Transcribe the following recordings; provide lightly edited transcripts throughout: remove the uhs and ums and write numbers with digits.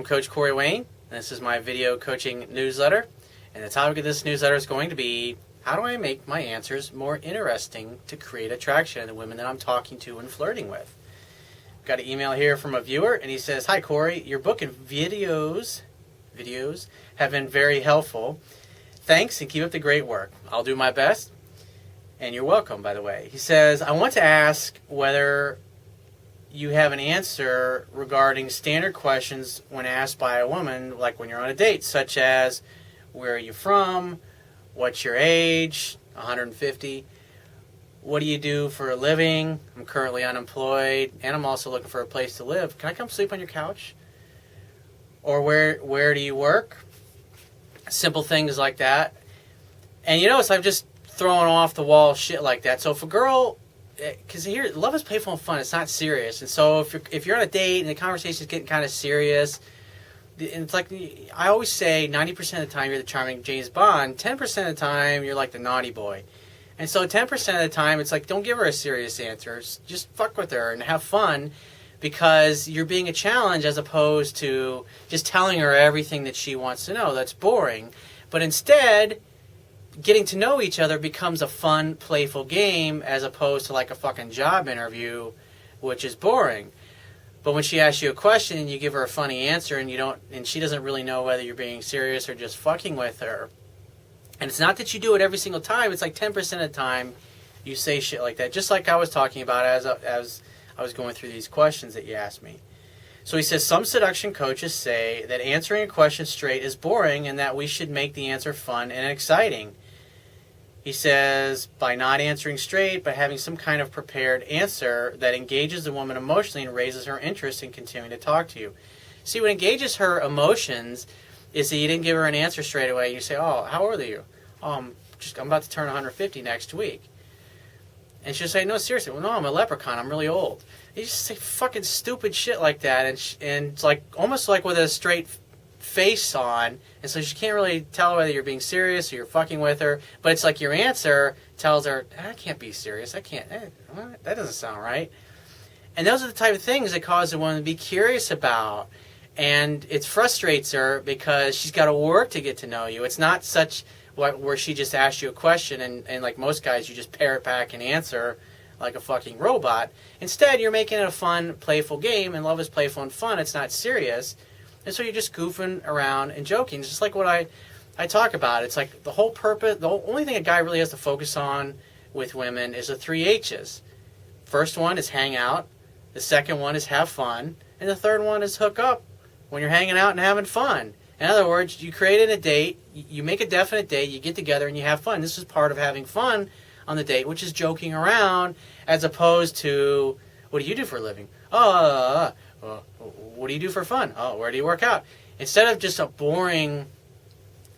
Coach Corey Wayne. This is my video coaching newsletter. And the topic of this newsletter is going to be, how do I make my answers more interesting to create attraction in the women that I'm talking to and flirting with? Got an email here from a viewer, and he says, "Hi Corey, your book and videos have been very helpful. Thanks, and keep up the great work. I'll do my best." And you're welcome, by the way. He says, "I want to ask whether you have an answer regarding standard questions when asked by a woman, like when you're on a date, such as, where are you from? What's your age? 150. What do you do for a living? I'm currently unemployed, and I'm also looking for a place to live. Can I come sleep on your couch? Or where do you work?" Simple things like that. And you notice I'm just throwing off the wall shit like that. So if a girl, because here, love is playful and fun. It's not serious. And so if you're on a date and the conversation is getting kind of serious, and it's like I always say, 90% of the time you're the charming James Bond. 10% of the time you're like the naughty boy. And so 10% of the time it's like, don't give her a serious answer. Just fuck with her and have fun, because you're being a challenge as opposed to just telling her everything that she wants to know. That's boring. But instead, getting to know each other becomes a fun, playful game as opposed to like a fucking job interview, which is boring. But when she asks you a question and you give her a funny answer and she doesn't really know whether you're being serious or just fucking with her. And it's not that you do it every single time. It's like 10% of the time you say shit like that. Just like I was talking about as I was going through these questions that you asked me. So he says, some seduction coaches say that answering a question straight is boring and that we should make the answer fun and exciting. He says, by not answering straight, but having some kind of prepared answer that engages the woman emotionally and raises her interest in continuing to talk to you. See, what engages her emotions is that you didn't give her an answer straight away. You say, "Oh, how old are you?" "I'm about to turn 150 next week." And she'll say, "No, seriously." "Well, no, I'm a leprechaun. I'm really old." You just say fucking stupid shit like that, and it's like almost like with a straight face on, and so she can't really tell whether you're being serious or you're fucking with her. But it's like your answer tells her, "I can't be serious. I can't. That doesn't sound right." And those are the type of things that cause a woman to be curious about. And it frustrates her because she's got to work to get to know you. It's not such where she just asks you a question and like most guys, you just parrot back and answer like a fucking robot. Instead, you're making it a fun, playful game, and love is playful and fun. It's not serious. And so you're just goofing around and joking. It's just like what I talk about. It's like the whole purpose, the only thing a guy really has to focus on with women is the 3 H's. First one is hang out. The second one is have fun. And the third one is hook up when you're hanging out and having fun. In other words, you create a date, you make a definite date, you get together and you have fun. This is part of having fun on the date, which is joking around, as opposed to, what do you do for a living? What do you do for fun? Oh, where do you work out? Instead of just a boring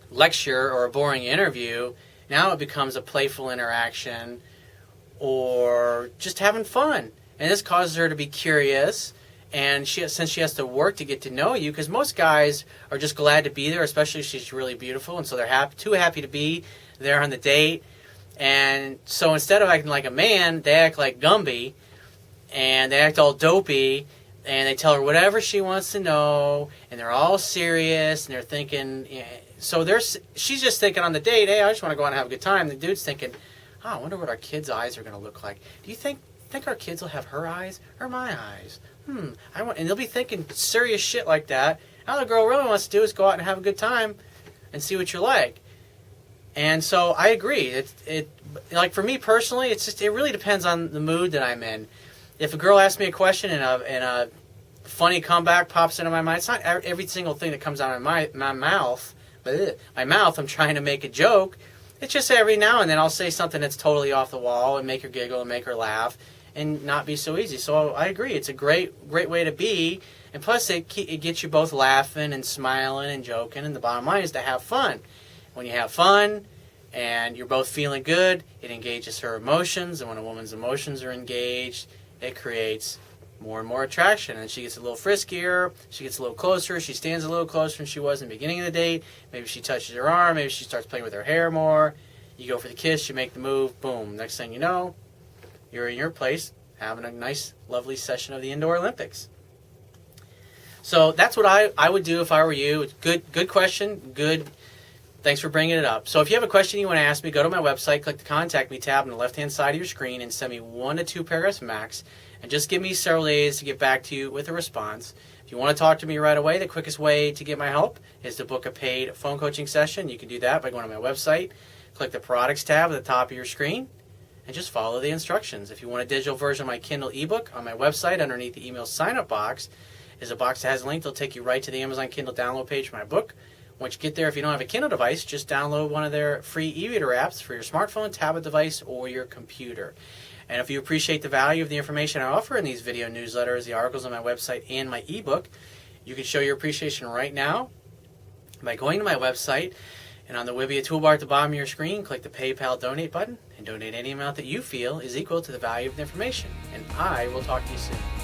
lecture or a boring interview, now it becomes a playful interaction or just having fun. And this causes her to be curious. And since she has to work to get to know you, because most guys are just glad to be there, especially if she's really beautiful, and so they're too happy to be there on the date. And so instead of acting like a man, they act like Gumby, and they act all dopey, and they tell her whatever she wants to know, and they're all serious, and they're thinking, so she's just thinking on the date, hey, I just want to go out and have a good time. The dude's thinking, I wonder what our kids' eyes are going to look like. Do you think our kids will have her eyes or my eyes? And they'll be thinking serious shit like that. All the girl really wants to do is go out and have a good time and see what you're like. And so I agree. It like for me personally, it really depends on the mood that I'm in. If a girl asks me a question and a funny comeback pops into my mind, it's not every single thing that comes out of my mouth. My mouth, I'm trying to make a joke. It's just every now and then I'll say something that's totally off the wall and make her giggle and make her laugh and not be so easy. So I agree. It's a great way to be. And plus, it gets you both laughing and smiling and joking. And the bottom line is to have fun. When you have fun and you're both feeling good, it engages her emotions. And when a woman's emotions are engaged, it creates more and more attraction. And she gets a little friskier. She gets a little closer. She stands a little closer than she was in the beginning of the date. Maybe she touches her arm. Maybe she starts playing with her hair more. You go for the kiss. You make the move. Boom. Next thing you know, you're in your place having a nice, lovely session of the Indoor Olympics. So that's what I would do if I were you. Good question. Good. Thanks for bringing it up. So if you have a question you want to ask me, go to my website, click the Contact Me tab on the left-hand side of your screen, and send me 1 to 2 paragraphs max, and just give me several days to get back to you with a response. If you want to talk to me right away, the quickest way to get my help is to book a paid phone coaching session. You can do that by going to my website, click the Products tab at the top of your screen, and just follow the instructions. If you want a digital version of my Kindle ebook, on my website, underneath the email sign-up box, is a box that has a link that'll take you right to the Amazon Kindle download page for my book. Once you get there, if you don't have a Kindle device, just download one of their free e-reader apps for your smartphone, tablet device, or your computer. And if you appreciate the value of the information I offer in these video newsletters, the articles on my website, and my ebook, you can show your appreciation right now by going to my website, and on the Wibbia toolbar at the bottom of your screen, click the PayPal donate button and donate any amount that you feel is equal to the value of the information. And I will talk to you soon.